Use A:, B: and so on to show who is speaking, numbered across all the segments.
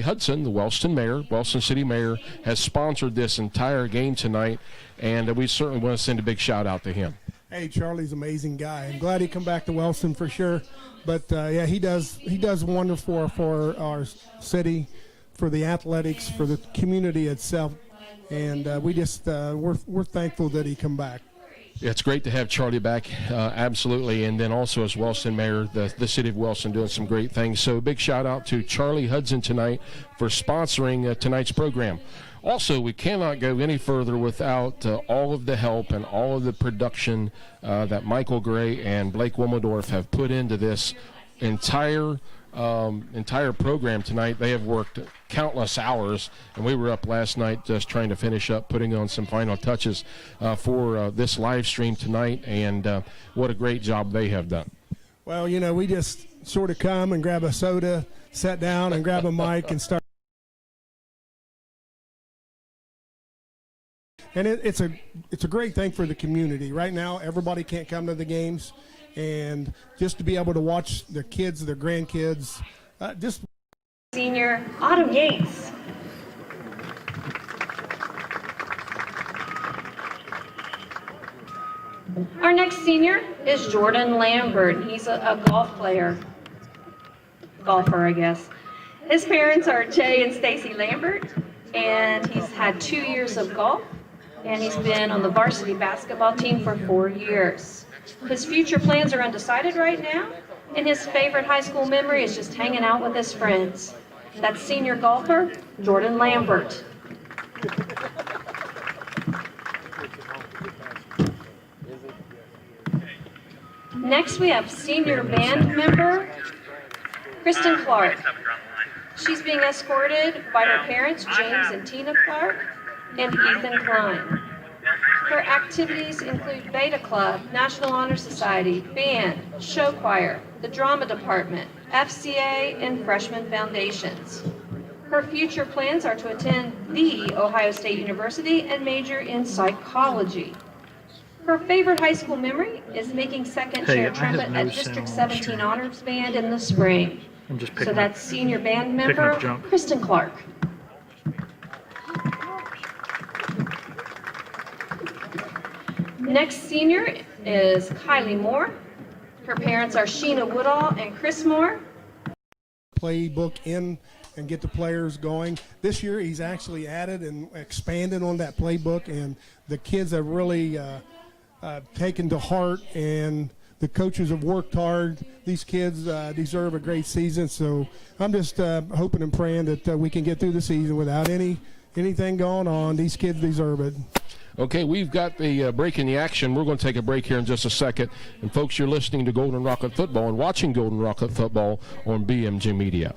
A: Hudson, the Wellston City Mayor, has sponsored this entire game tonight, and we certainly want to send a big shout out to him.
B: Hey, Charlie's an amazing guy. I'm glad he come back to Wellston for sure. But yeah, he does wonderful for our city, for the athletics, for the community itself, and we're thankful that he come back.
A: It's great to have Charlie back, absolutely, and then also as Wellston Mayor, the city of Wellston doing some great things. So a big shout out to Charlie Hudson tonight for sponsoring tonight's program. Also, we cannot go any further without all of the help and all of the production that Michael Gray and Blake Wilmerdorf have put into this entire program tonight. They have worked countless hours, and we were up last night just trying to finish up putting on some final touches for this live stream tonight, and what a great job they have done.
B: Well, we just sort of come and grab a soda, sat down and grab a mic and start. And it's a great thing for the community. Right now, everybody can't come to the games, and just to be able to watch their kids, their grandkids, just.
C: Senior Otto Yates. Our next senior is Jordan Lambert. He's a golfer, I guess. His parents are Jay and Stacy Lambert, and he's had 2 years of golf, and he's been on the varsity basketball team for 4 years. His future plans are undecided right now, and his favorite high school memory is just hanging out with his friends. That's senior golfer Jordan Lambert. Next we have senior band member Kristen Clark. She's being escorted by her parents, James and Tina Clark, and Ethan Klein. Her activities include Beta Club, National Honor Society, band, show choir, the drama department, FCA, and freshman foundations. Her future plans are to attend The Ohio State University and major in psychology. Her favorite high school memory is making second chair trumpet at District 17 Honors Band in the spring. So that's senior band member Kristen Clark. Next senior is Kylie Moore. Her parents are Sheena Woodall and Chris Moore.
B: Playbook in and get the players going. This year he's actually added and expanded on that playbook, and the kids have really taken to heart, and the coaches have worked hard. These kids deserve a great season, so I'm just hoping and praying that we can get through the season without anything going on. These kids deserve it.
A: Okay, we've got the break in the action. We're going to take a break here in just a second. And, folks, you're listening to Golden Rocket Football and watching Golden Rocket Football on BMG Media.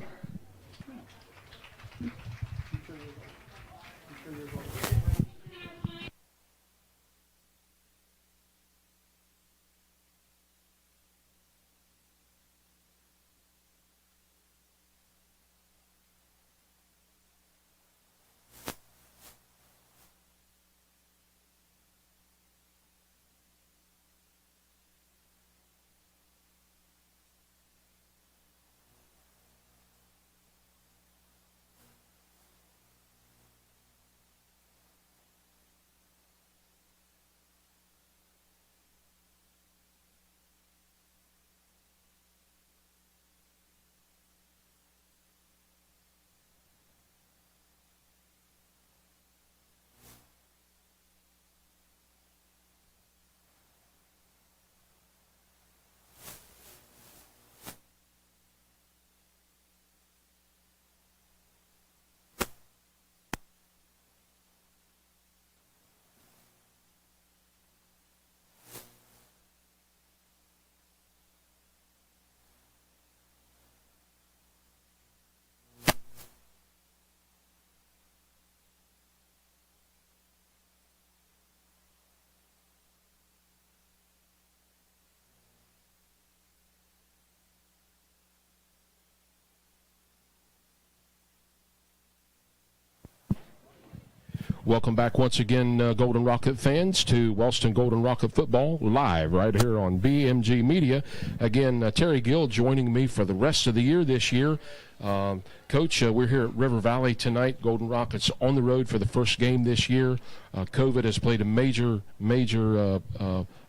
A: Welcome back once again, Golden Rocket fans, to Wellston Golden Rocket Football live right here on BMG Media. Again, Terry Gill joining me for the rest of the year this year. Coach, we're here at River Valley tonight. Golden Rockets on the road for the first game this year. COVID has played a major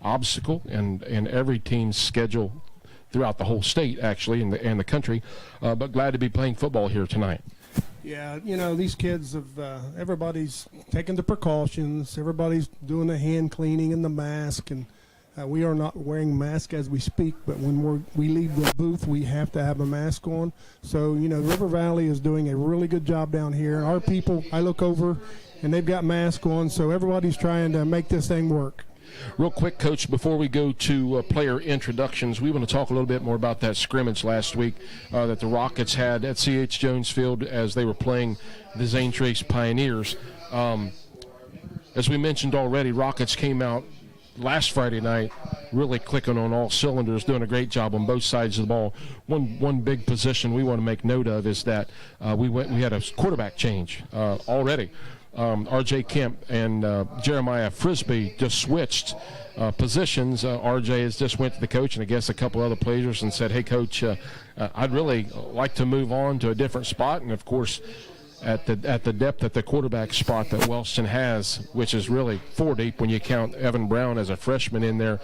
A: obstacle in every team's schedule throughout the whole state, actually, and the country. But glad to be playing football here tonight.
B: Yeah, these kids have, everybody's taking the precautions. Everybody's doing the hand cleaning and the mask. And we are not wearing masks as we speak, but when we leave the booth, we have to have a mask on. So, River Valley is doing a really good job down here. Our people, I look over, and they've got masks on, so everybody's trying to make this thing work.
A: Real quick, Coach, before we go to player introductions, we want to talk a little bit more about that scrimmage last week that the Rockets had at C.H. Jones Field as they were playing the Zane Trace Pioneers. As we mentioned already, Rockets came out last Friday night really clicking on all cylinders, doing a great job on both sides of the ball. One big position we want to make note of is that we had a quarterback change already. R.J. Kemp and Jeremiah Frisbee just switched positions. R.J. has just went to the coach and I guess a couple other players and said, hey, Coach, I'd really like to move on to a different spot. And, of course, at the depth at the quarterback spot that Wellston has, which is really 4 deep when you count Evan Brown as a freshman in there,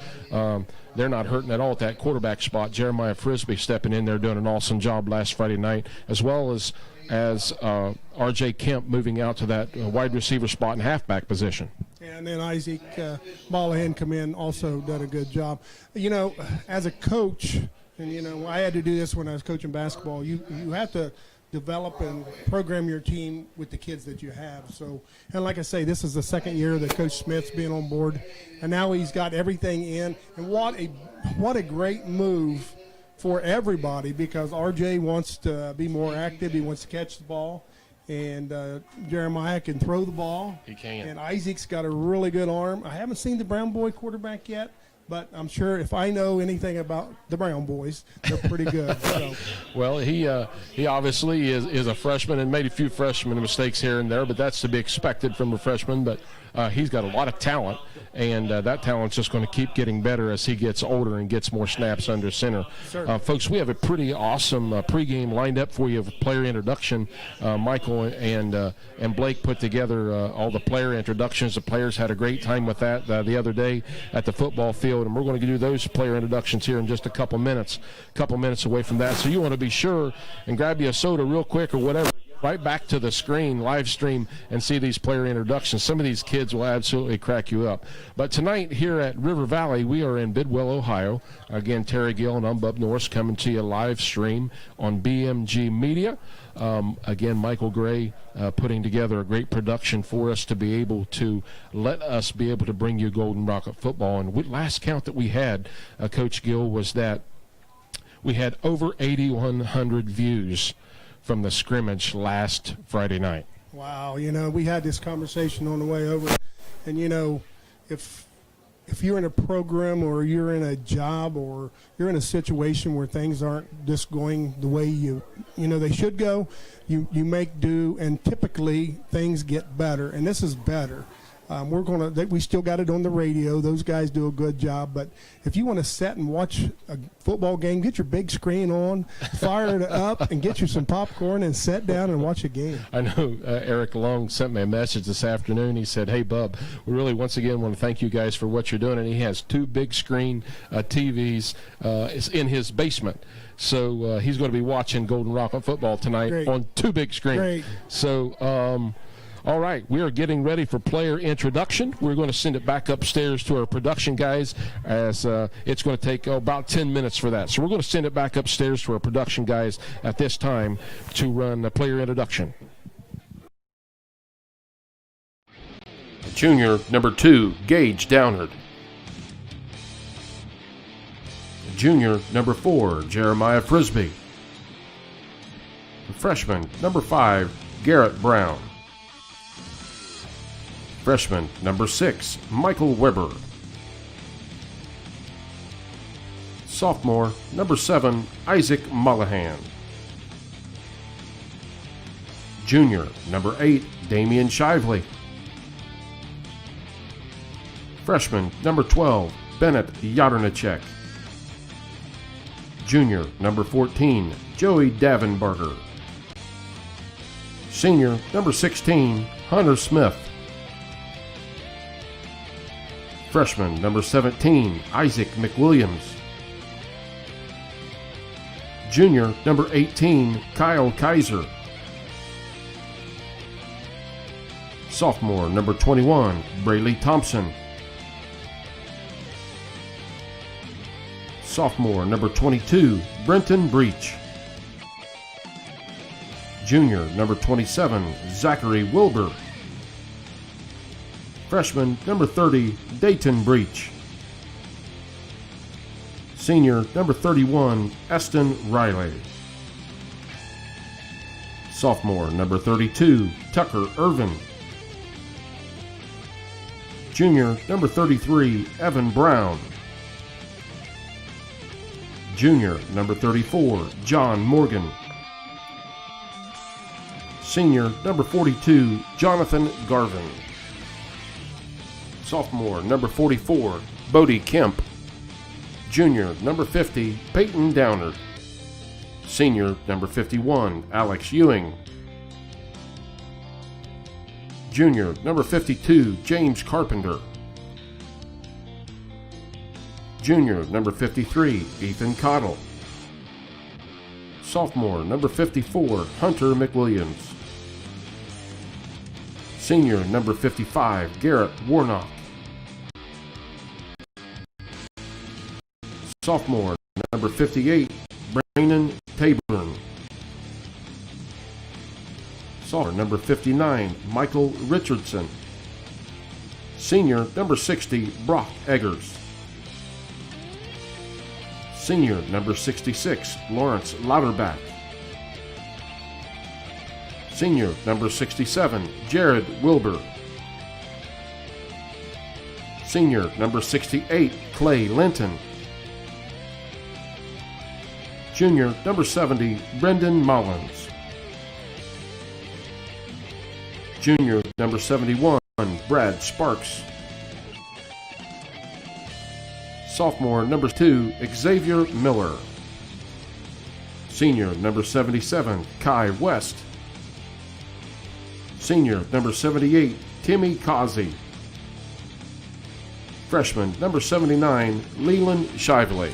A: they're not hurting at all at that quarterback spot. Jeremiah Frisbee stepping in there doing an awesome job last Friday night, as well as R.J. Kemp moving out to that wide receiver spot and halfback position.
B: And then Isaac Mollahan come in, also done a good job. As a coach, and, I had to do this when I was coaching basketball, you have to develop and program your team with the kids that you have. So, and like I say, this is the second year that Coach Smith's been on board, and now he's got everything in. And what a great move for everybody, because RJ wants to be more active. He wants to catch the ball, and Jeremiah can throw the ball.
A: He can.
B: And Isaac's got a really good arm. I haven't seen the Brown Boy quarterback yet, but I'm sure if I know anything about the Brown Boys, they're pretty good. So.
A: Well, he obviously is a freshman and made a few freshman mistakes here and there, but that's to be expected from a freshman. But he's got a lot of talent, and that talent's just going to keep getting better as he gets older and gets more snaps under center. Folks, we have a pretty awesome pregame lined up for you of player introduction. Michael and Blake put together all the player introductions. The players had a great time with that the other day at the football field, and we're going to do those player introductions here in just a couple minutes away from that. So you want to be sure and grab you a soda real quick or whatever. Right back to the screen, live stream, and see these player introductions. Some of these kids will absolutely crack you up. But tonight here at River Valley, we are in Bidwell, Ohio. Again, Terry Gill and I'm Bub Norris coming to you live stream on BMG Media. Again, Michael Gray putting together a great production for us to be able to let us be able to bring you Golden Rocket football. And last count that we had, Coach Gill, was that we had over 8,100 views from the scrimmage last Friday night.
B: Wow, we had this conversation on the way over, and if you're in a program or you're in a job or you're in a situation where things aren't just going the way they should go, you make do, and typically things get better, and this is better. We still got it on the radio. Those guys do a good job. But if you want to sit and watch a football game, get your big screen on, fire it up, and get you some popcorn and sit down and watch a game.
A: I know Eric Long sent me a message this afternoon. He said, hey, Bub, we really once again want to thank you guys for what you're doing. And he has 2 big screen TVs in his basement. So he's going to be watching Golden Rocket football tonight on 2 big screens.
B: Great.
A: So, all right, we are getting ready for player introduction. We're going to send it back upstairs to our production guys as it's going to take about 10 minutes for that. So we're going to send it back upstairs to our production guys at this time to run the player introduction. Junior number 2, Gage Downard. Junior number 4, Jeremiah Frisbee. Freshman number 5, Garrett Brown. Freshman number 6, Michael Weber. Sophomore number 7, Isaac Mollahan. Junior number 8, Damian Shively. Freshman, number 12, Bennett Yadernicek. Junior, number 14, Joey Davenbarger. Senior, number 16, Hunter Smith. Freshman, number 17, Isaac McWilliams. Junior, number 18, Kyle Kaiser. Sophomore, number 21, Brayley Thompson. Sophomore, number 22, Brenton Breach. Junior, number 27, Zachary Wilbur. Freshman, number 30, Dayton Breach. Senior, number 31, Eston Riley. Sophomore, number 32, Tucker Irvin. Junior, number 33, Evan Brown. Junior, number 34, John Morgan. Senior, number 42, Jonathan Garvin. Sophomore, number 44, Bodie Kemp. Junior, number 50, Peyton Downer. Senior, number 51, Alex Ewing. Junior, number 52, James Carpenter. Junior, number 53, Ethan Cottle. Sophomore, number 54, Hunter McWilliams. Senior, number 55, Garrett Warnock. Sophomore, number 58, Brandon Taburn. Sophomore, number 59, Michael Richardson. Senior, number 60, Brock Eggers. Senior, number 66, Lawrence Lauterbach. Senior, number 67, Jared Wilbur. Senior, number 68, Clay Linton. Junior, number 70, Brendan Mullins. Junior, number 71, Brad Sparks. Sophomore, number 2, Xavier Miller. Senior, number 77, Kai West. Senior, number 78, Timmy Causey. Freshman, number 79, Leland Shively.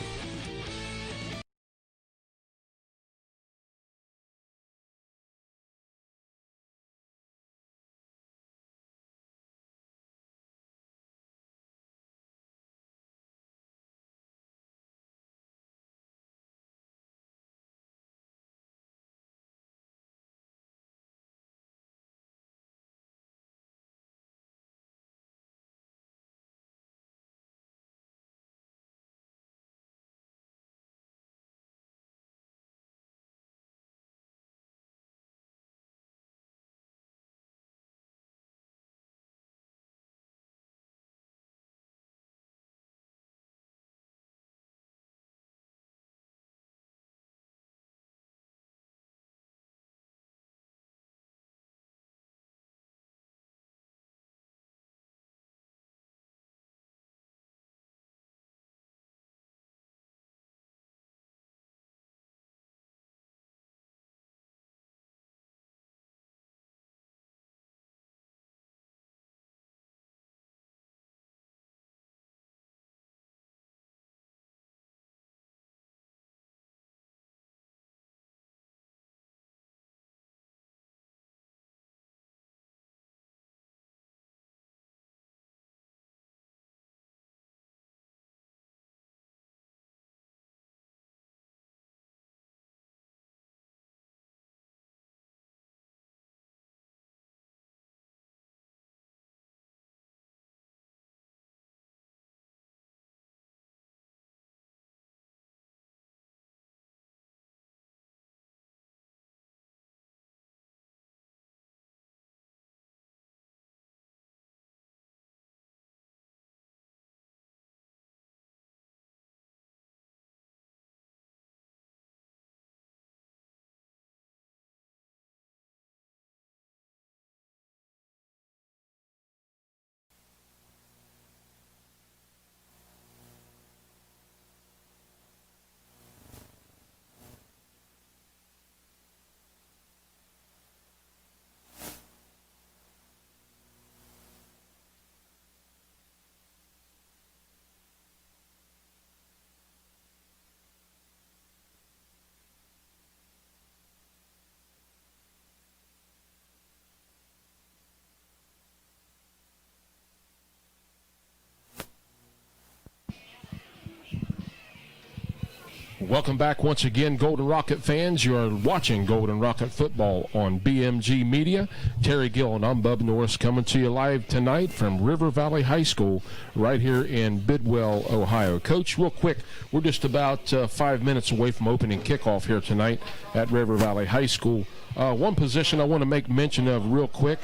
A: Welcome back once again, Golden Rocket fans. You are watching Golden Rocket football on BMG Media. Terry Gill and I'm Bub Norris coming to you live tonight from River Valley High School right here in Bidwell, Ohio. Coach, real quick, we're just about 5 minutes away from opening kickoff here tonight at River Valley High School. One position I want to make mention of real quick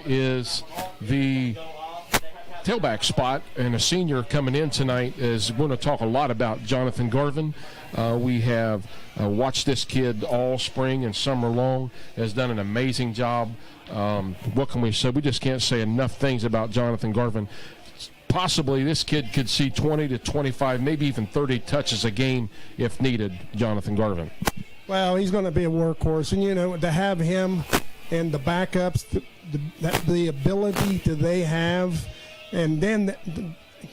A: is the tailback spot, and a senior coming in tonight is going to talk a lot about Jonathan Garvin. We have watched this kid all spring and summer long, has done an amazing job. What can we say? We just can't say enough things about Jonathan Garvin. Possibly this kid could see 20 to 25, maybe even 30 touches a game if needed, Jonathan Garvin.
B: Well, he's going to be a workhorse, and, you know, to have him and the backups, the ability that they have, and then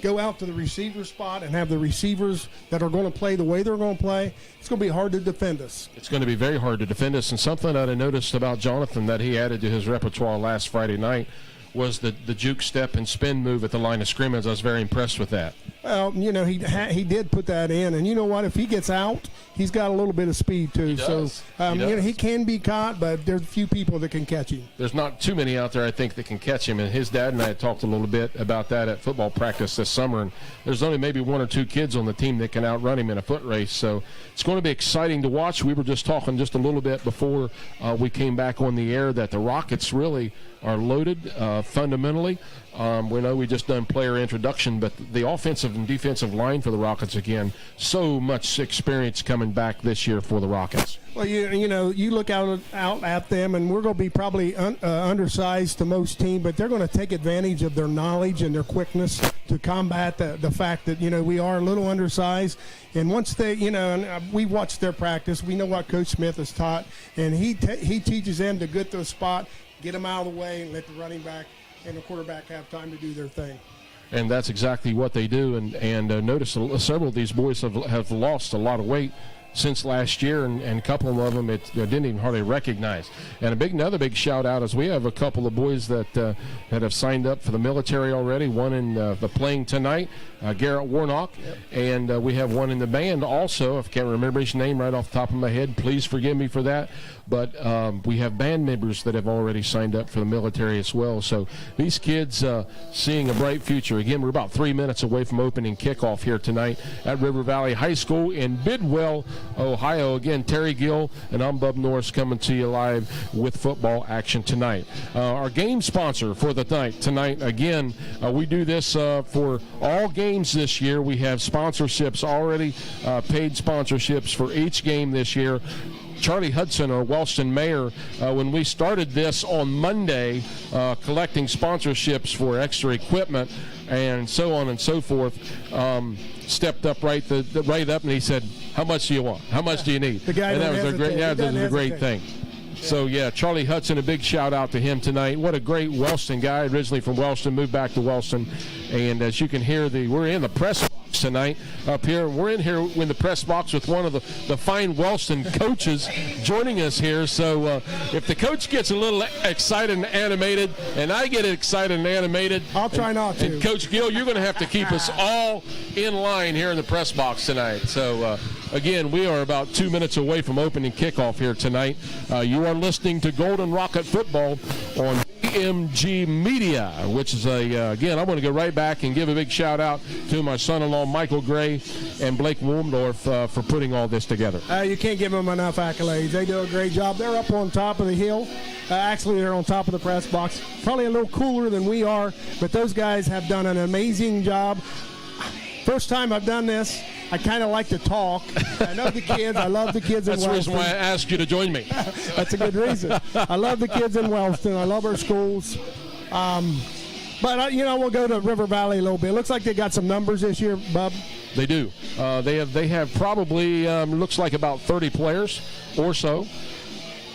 B: go out to the receiver spot and have the receivers that are going to play the way they're going to play, it's going to be hard to defend us. It's
A: going to be very hard to defend us. And something that I noticed about Jonathan that he added to his repertoire last Friday night was the juke step and spin move at the line of scrimmage. I was very impressed with that.
B: Well, you know, he did put that in. And you know what? If he gets out, he's got a little bit of speed, too.
A: He does.
B: So, you know, he can be caught, but there's a few people that can catch him.
A: There's not too many out there, I think, that can catch him. And his dad and I had talked a little bit about that at football practice this summer. And there's only maybe one or two kids on the team that can outrun him in a foot race. So it's going to be exciting to watch. We were just talking just a little bit before we came back on the air that the Rockets really are loaded fundamentally. We know we just done player introduction, but the offensive and defensive line for the Rockets, again, so much experience coming back this year for the Rockets.
B: Well, you know, you look out at them, and we're going to be probably undersized to most teams, but they're going to take advantage of their knowledge and their quickness to combat the fact that, you know, we are a little undersized. And once they, you know, and we watched their practice, we know what Coach Smith has taught, and he teaches them to get to a spot, get them out of the way, and let the running back and the quarterback have time to do their thing.
A: And that's exactly what they do. And notice several of these boys have lost a lot of weight since last year, and a couple of them didn't even hardly recognize. And another big shout out is we have a couple of boys that have signed up for the military already. One in the playing tonight, Garrett Warnock, yep. And we have one in the band also. I can't remember his name right off the top of my head. Please forgive me for that. But we have band members that have already signed up for the military as well. So these kids seeing a bright future. Again, we're about 3 minutes away from opening kickoff here tonight at River Valley High School in Bidwell, Ohio. Again, Terry Gill and I'm Bub Norris coming to you live with football action tonight. Our game sponsor for the night tonight, again, we do this for all games this year. We have sponsorships already, paid sponsorships for each game this year. Charlie Hudson, our Wellston mayor, when we started this on Monday, collecting sponsorships for extra equipment and so on and so forth, stepped up right up and he said, "How much do you want? How much do you need?"
B: The guy
A: and that was a great thing. So, yeah, Charlie Hudson, a big shout-out to him tonight. What a great Wellston guy, originally from Wellston, moved back to Wellston. And as you can hear, we're in the press box tonight up here. We're in here in the press box with one of the fine Wellston coaches joining us here. So if the coach gets a little excited and animated, and I get excited and animated,
B: I'll try not to.
A: And Coach Gill, you're going to have to keep us all in line here in the press box tonight. So, again, we are about 2 minutes away from opening kickoff here tonight. You are listening to Golden Rocket Football on BMG Media, which is again, I want to go right back and give a big shout out to my son-in-law Michael Gray and Blake Womdorf for putting all this together.
B: You can't give them enough accolades. They do a great job. They're up on top of the hill. Actually, they're on top of the press box. Probably a little cooler than we are, but those guys have done an amazing job. First time I've done this, I kind of like to talk. I know the kids. I love the kids in Wellston.
A: That's the reason why I asked you to join me.
B: That's a good reason. I love the kids in Wellston. I love our schools. But, you know, we'll go to River Valley a little bit. Looks like they got some numbers this year, Bub.
A: They do. They have probably, looks like about 30 players or so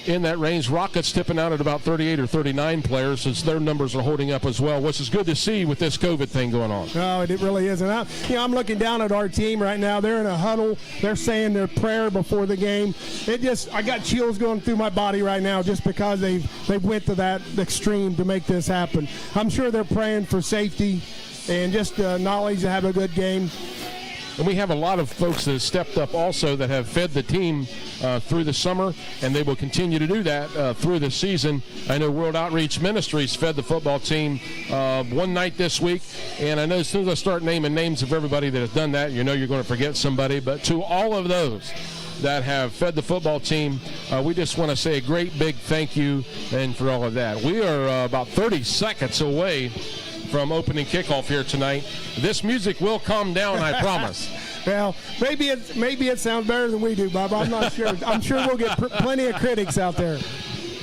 A: in that range. Rockets tipping out at about 38 or 39 players, since their numbers are holding up as well, which is good to see with this COVID thing going on.
B: No, it really is. And I'm looking down at our team right now. They're in a huddle. They're saying their prayer before the game. I got chills going through my body right now just because they went to that extreme to make this happen. I'm sure they're praying for safety and just knowledge to have a good game.
A: And we have a lot of folks that have stepped up also that have fed the team through the summer, and they will continue to do that through the season. I know World Outreach Ministries fed the football team one night this week, and I know as soon as I start naming names of everybody that has done that, you know you're going to forget somebody. But to all of those that have fed the football team, we just want to say a great big thank you and for all of that. We are about 30 seconds away from opening kickoff here tonight. This music will calm down, I promise.
B: Well, maybe it sounds better than we do, Bob. I'm not sure. I'm sure we'll get plenty of critics out there.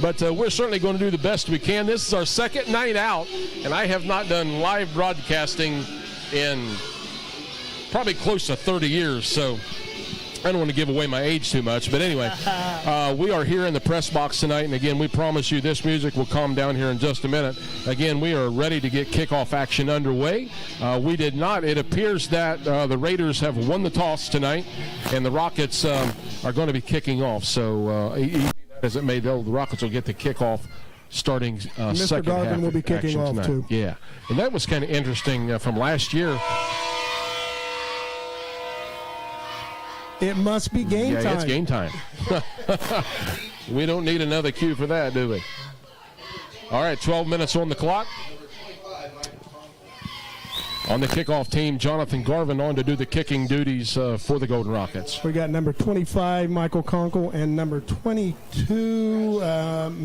A: But we're certainly going to do the best we can. This is our second night out, and I have not done live broadcasting in probably close to 30 years, so I don't want to give away my age too much. But anyway, we are here in the press box tonight, and again, we promise you this music will calm down here in just a minute. Again, we are ready to get kickoff action underway. We did not. It appears that the Raiders have won the toss tonight, and the Rockets are going to be kicking off. So as it may, the Rockets will get the kickoff starting
B: Mr.
A: second
B: Garvin
A: half
B: will be kicking
A: action
B: off
A: tonight.
B: too.
A: Yeah, and that was kind of interesting from last year.
B: It must be game time.
A: Yeah, it's game time. We don't need another cue for that, do we? All right, 12 minutes on the clock. On the kickoff team, Jonathan Garvin on to do the kicking duties for the Golden Rockets.
B: We got number 25, Michael Conkle, and number 22,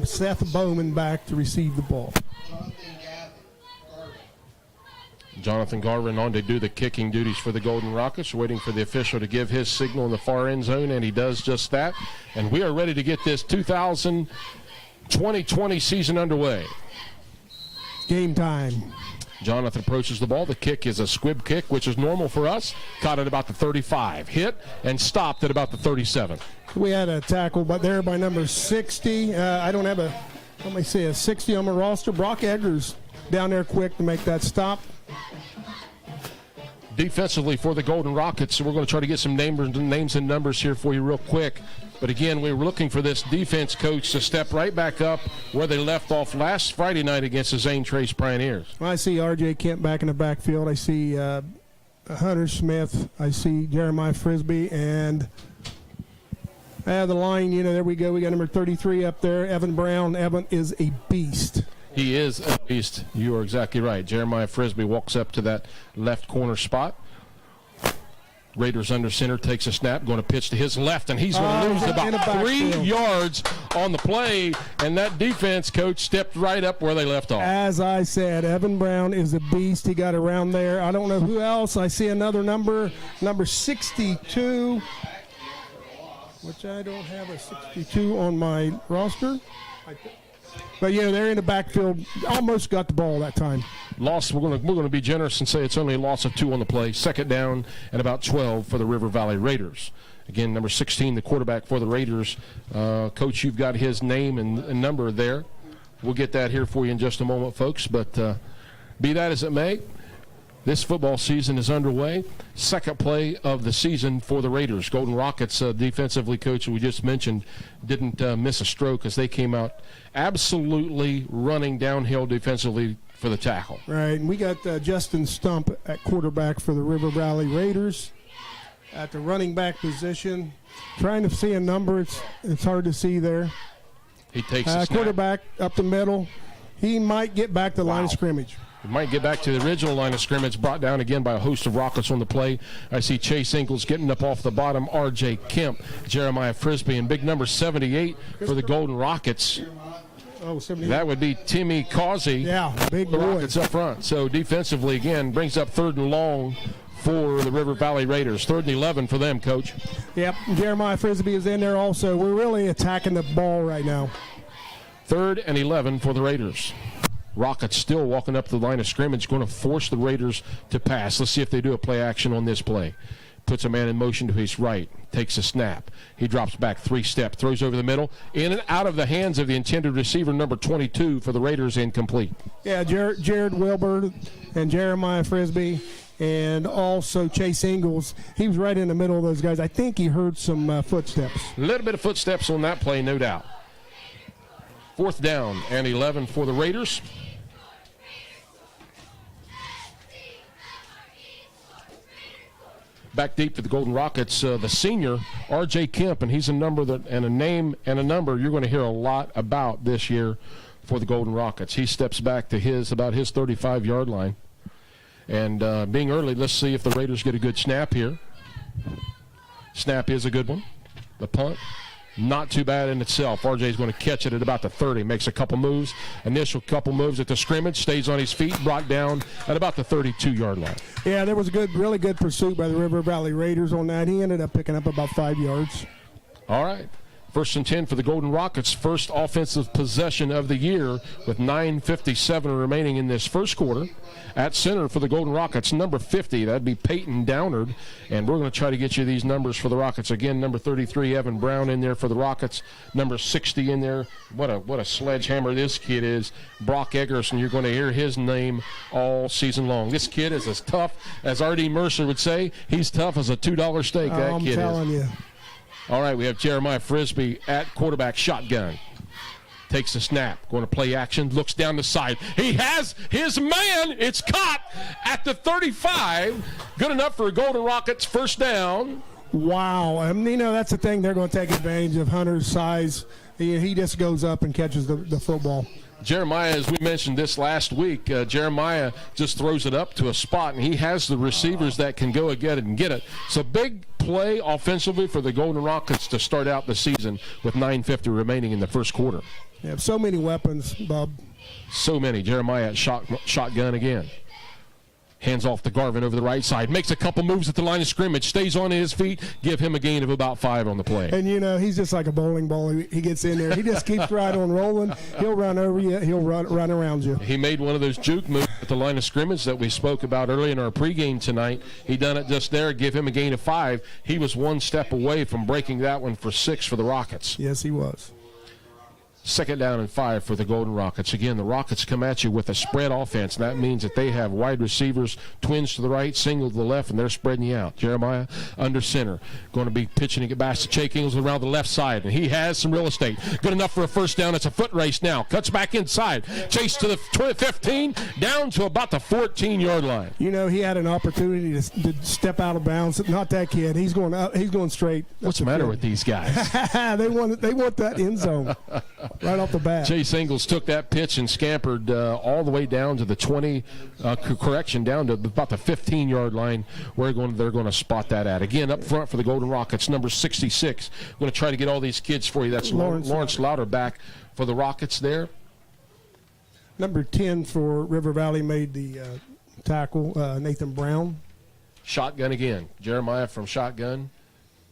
B: Seth Bowman back to receive the ball.
A: Jonathan Garvin on to do the kicking duties for the Golden Rockets, waiting for the official to give his signal in the far end zone, and he does just that. And we are ready to get this 2020 season underway.
B: Game time.
A: Jonathan approaches the ball. The kick is a squib kick, which is normal for us. Caught at about the 35. Hit and stopped at about the 37.
B: We had a tackle but there by number 60. I don't have a 60 on my roster. Brock Eggers down there quick to make that stop.
A: Defensively for the Golden Rockets, we're going to try to get some names and numbers here for you real quick. But again, we were looking for this defense coach to step right back up where they left off last Friday night against the Zane Trace Pioneers.
B: I see R.J. Kemp back in the backfield. I see Hunter Smith. I see Jeremiah Frisbee. And the line, there we go. We got number 33 up there, Evan Brown. Evan is a beast.
A: He is a beast. You are exactly right. Jeremiah Frisbee walks up to that left corner spot. Raiders under center, takes a snap, going to pitch to his left, and he's going to lose about 3 yards on the play, and that defense coach stepped right up where they left off.
B: As I said, Evan Brown is a beast. He got around there. I don't know who else. I see another number 62, which I don't have a 62 on my roster. But, they're in the backfield. Almost got the ball that time.
A: Loss. We're going to be generous and say it's only a loss of 2 on the play. Second down and about 12 for the River Valley Raiders. Again, number 16, the quarterback for the Raiders. Coach, you've got his name and number there. We'll get that here for you in just a moment, folks. But be that as it may, this football season is underway. Second play of the season for the Raiders. Golden Rockets defensively, coach, we just mentioned, didn't miss a stroke as they came out absolutely running downhill defensively for the tackle.
B: Right, and we got Justin Stump at quarterback for the River Valley Raiders. At the running back position, trying to see a number. It's hard to see there.
A: He takes a snap.
B: Quarterback up the middle. He might get back to the line of scrimmage.
A: He might get back to the original line of scrimmage, brought down again by a host of Rockets on the play. I see Chase Ingalls getting up off the bottom, R.J. Kemp, Jeremiah Frisbee, and big number 78 for the Golden Rockets.
B: Oh, 78.
A: That would be Timmy Causey.
B: Yeah, big
A: the
B: boy.
A: Rockets up front. So defensively, again, brings up 3rd and long for the River Valley Raiders. 3rd and 11 for them, Coach.
B: Yep, Jeremiah Frisbee is in there also. We're really attacking the ball right now.
A: 3rd and 11 for the Raiders. Rockets still walking up the line of scrimmage, going to force the Raiders to pass. Let's see if they do a play action on this play. Puts a man in motion to his right, takes a snap. He drops back 3 steps, throws over the middle, in and out of the hands of the intended receiver, number 22 for the Raiders, incomplete.
B: Yeah, Jared Wilbur and Jeremiah Frisbee and also Chase Ingalls. He was right in the middle of those guys. I think he heard some footsteps.
A: A little bit of footsteps on that play, no doubt. 4th down and 11 for the Raiders. Back deep for the Golden Rockets, the senior, R.J. Kemp, and he's a number and a name and a number you're going to hear a lot about this year for the Golden Rockets. He steps back to about his 35-yard line. And being early, let's see if the Raiders get a good snap here. Snap is a good one. The punt, not too bad in itself. RJ's going to catch it at about the 30, makes a couple moves. Initial couple moves at the scrimmage, stays on his feet, brought down at about the 32-yard line.
B: Yeah, there was a really good pursuit by the River Valley Raiders on that. He ended up picking up about 5 yards.
A: All right. 1st and 10 for the Golden Rockets. First offensive possession of the year with 9:57 remaining in this first quarter. At center for the Golden Rockets, number 50. That'd be Peyton Downard. And we're going to try to get you these numbers for the Rockets. Again, number 33, Evan Brown in there for the Rockets. Number 60 in there. What a sledgehammer this kid is. Brock Eggers, and you're going to hear his name all season long. This kid is as tough as R.D. Mercer would say. He's tough as a $2 steak, that kid is.
B: I'm telling you.
A: All right, we have Jeremiah Frisbee at quarterback, shotgun. Takes the snap, going to play action, looks down the side. He has his man. It's caught at the 35. Good enough for a Golden Rockets first down.
B: Wow. That's the thing. They're going to take advantage of Hunter's size. He just goes up and catches the football.
A: Jeremiah, as we mentioned this last week, Jeremiah just throws it up to a spot, and he has the receivers that can go and get it and get it. So big play offensively for the Golden Rockets to start out the season with 9:50 remaining in the first quarter.
B: They have so many weapons, Bob.
A: So many. Jeremiah at shotgun again. Hands off to Garvin over the right side. Makes a couple moves at the line of scrimmage. Stays on his feet. Give him a gain of about 5 on the play.
B: And, he's just like a bowling ball. He gets in there. He just keeps right on rolling. He'll run over you. He'll run around you.
A: He made one of those juke moves at the line of scrimmage that we spoke about early in our pregame tonight. He done it just there. Give him a gain of 5. He was one step away from breaking that one for 6 for the Rockets.
B: Yes, he was.
A: 2nd down and 5 for the Golden Rockets. Again, the Rockets come at you with a spread offense, and that means that they have wide receivers, twins to the right, single to the left, and they're spreading you out. Jeremiah under center, going to be pitching and get back to Jake Ingles around the left side, and he has some real estate. Good enough for a first down. It's a foot race now. Cuts back inside. Chase to the 15, down to about the 14-yard line.
B: He had an opportunity to step out of bounds. Not that kid. He's going up. He's going straight.
A: What's the matter with these guys?
B: They want that end zone. Right off the bat.
A: Chase Ingles took that pitch and scampered all the way down to the 20, down to about the 15-yard line where they're going to spot that at. Again, up front for the Golden Rockets, number 66. I'm going to try to get all these kids for you. That's Lawrence Lauder back for the Rockets there.
B: Number 10 for River Valley made the tackle, Nathan Brown.
A: Shotgun again. Jeremiah from shotgun.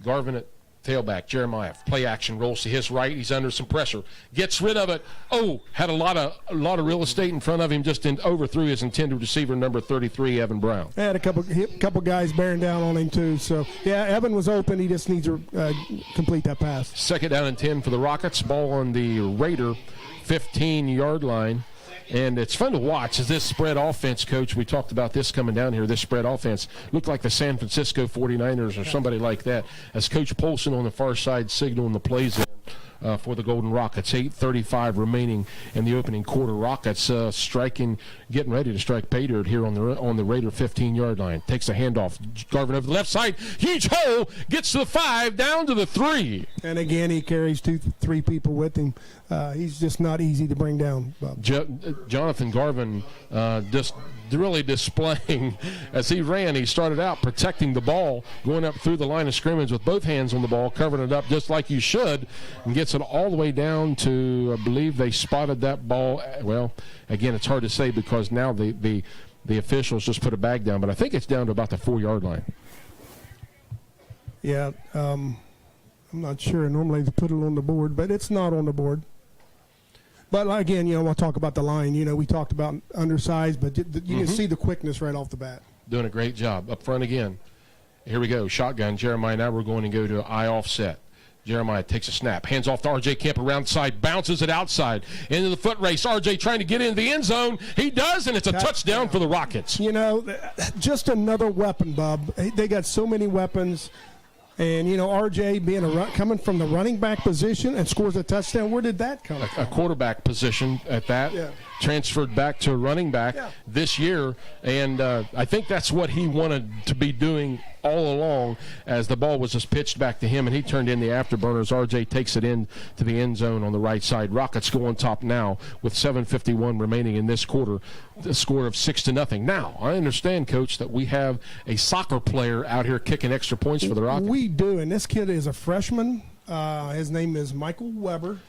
A: Garvin at tailback. Jeremiah, play action, rolls to his right. He's under some pressure. Gets rid of it. Had a lot of real estate in front of him. Just overthrew his intended receiver, number 33, Evan Brown.
B: Had a couple guys bearing down on him too. So yeah, Evan was open. He just needs to complete that pass. 2nd
A: down and 10 for the Rockets. Ball on the Raider 15-yard line. And it's fun to watch as this spread offense, Coach, we talked about this coming down here, this spread offense looked like the San Francisco 49ers or somebody like that, as Coach Polson on the far side signaling the plays for the Golden Rockets. 8:35 remaining in the opening quarter. Rockets getting ready to strike pay dirt here on the Raider 15-yard line. Takes a handoff. Garvin over the left side. Huge hole. Gets to the 5, down to the 3.
B: And again, he carries 2-3 people with him. He's just not easy to bring down, Bob.
A: Jonathan Garvin just really displaying as he ran. He started out protecting the ball, going up through the line of scrimmage with both hands on the ball, covering it up just like you should, and gets it all the way down to, I believe they spotted that ball. Well, again, it's hard to say because now the officials just put a bag down, but I think it's down to about the 4-yard line.
B: Yeah, I'm not sure. Normally they put it on the board, but it's not on the board. But again, we'll talk about the line. We talked about undersized, but you can see the quickness right off the bat.
A: Doing a great job. Up front again. Here we go. Shotgun. Jeremiah, now we're going to go to eye offset. Jeremiah takes a snap. Hands off to R.J. Kemp around the side. Bounces it outside. Into the foot race. R.J. trying to get into the end zone. He does, and it's a touchdown for the Rockets.
B: Just another weapon, Bob. They got so many weapons. And, R.J. coming from the running back position and scores a touchdown. Where did that come from?
A: A quarterback position at that.
B: Yeah.
A: transferred back to running back this year, and I think that's what he wanted to be doing all along, as the ball was just pitched back to him, and he turned in the afterburners. RJ takes it in to the end zone on the right side. Rockets go on top now with 7:51 remaining in this quarter, the score of 6-0. Now, I understand, Coach, that we have a soccer player out here kicking extra points for the Rockets.
B: We do, and this kid is a freshman. His name is Michael Weber.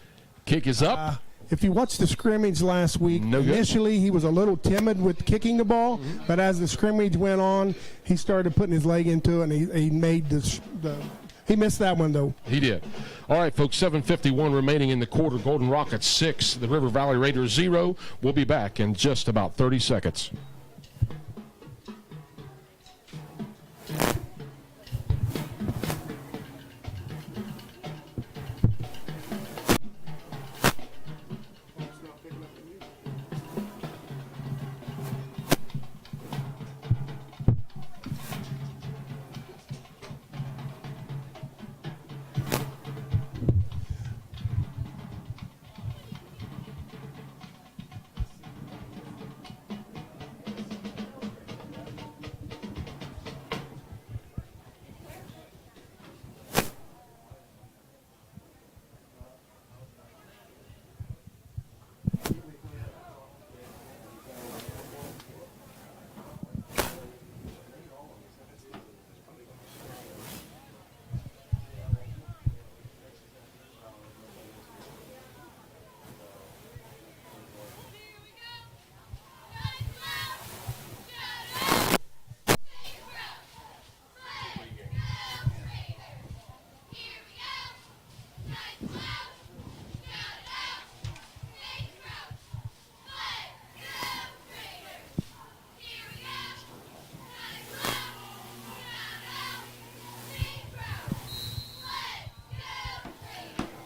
A: Kick is up.
B: If you watched the scrimmage last week, initially he was a little timid with kicking the ball, but as the scrimmage went on, he started putting his leg into it, and he made he missed that one, though.
A: He did. All right, folks, 7:51 remaining in the quarter. Golden Rockets 6, the River Valley Raiders 0. We'll be back in just about 30 seconds.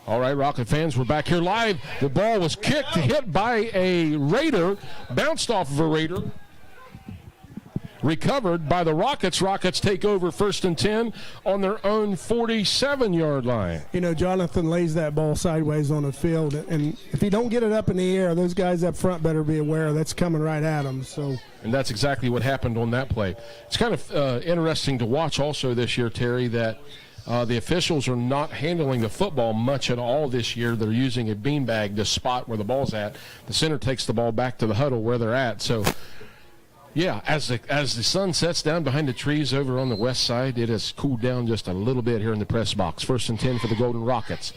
A: All right, Rocket fans, we're back here live. The ball was kicked, hit by a Raider, bounced off of a Raider, recovered by the Rockets. Rockets take over 1st and 10 on their own 47-yard line.
B: You know, Jonathan lays that ball sideways on the field, and if you don't get it up in the air, those guys up front better be aware that's coming right at them.
A: And that's exactly what happened on that play. It's kind of interesting to watch also this year, Terry, that the officials are not handling the football much at all this year. They're using a beanbag to spot where the ball's at. The center takes the ball back to the huddle where they're at. So, yeah, as the sun sets down behind the trees over on the west side, it has cooled down just a little bit here in the press box. 1st and 10 for the Golden Rockets.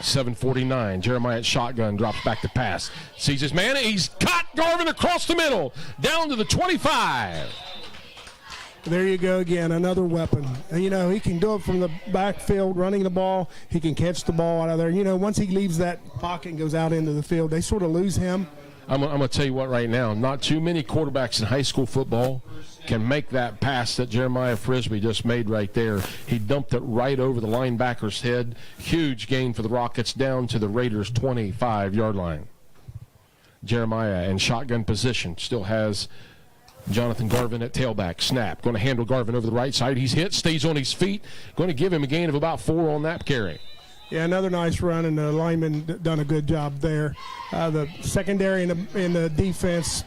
A: 7:49. Jeremiah at shotgun drops back to pass. Sees his man. He's caught Garvin across the middle, down to the 25.
B: There you go again, another weapon. And, you know, he can do it from the backfield, running the ball. He can catch the ball out of there. You know, once he leaves that pocket and goes out into the field, they sort of lose him.
A: I'm going to tell you what right now, not too many quarterbacks in high school football can make that pass that Jeremiah Frisbee just made right there. He dumped it right over the linebacker's head. Huge gain for the Rockets down to the Raiders' 25-yard line. Jeremiah in shotgun position still has Jonathan Garvin at tailback. Snap. Going to handle Garvin over the right side. He's hit, stays on his feet. Going to give him a gain of about 4 on that carry.
B: Yeah, another nice run, and the lineman done a good job there. The secondary and the defense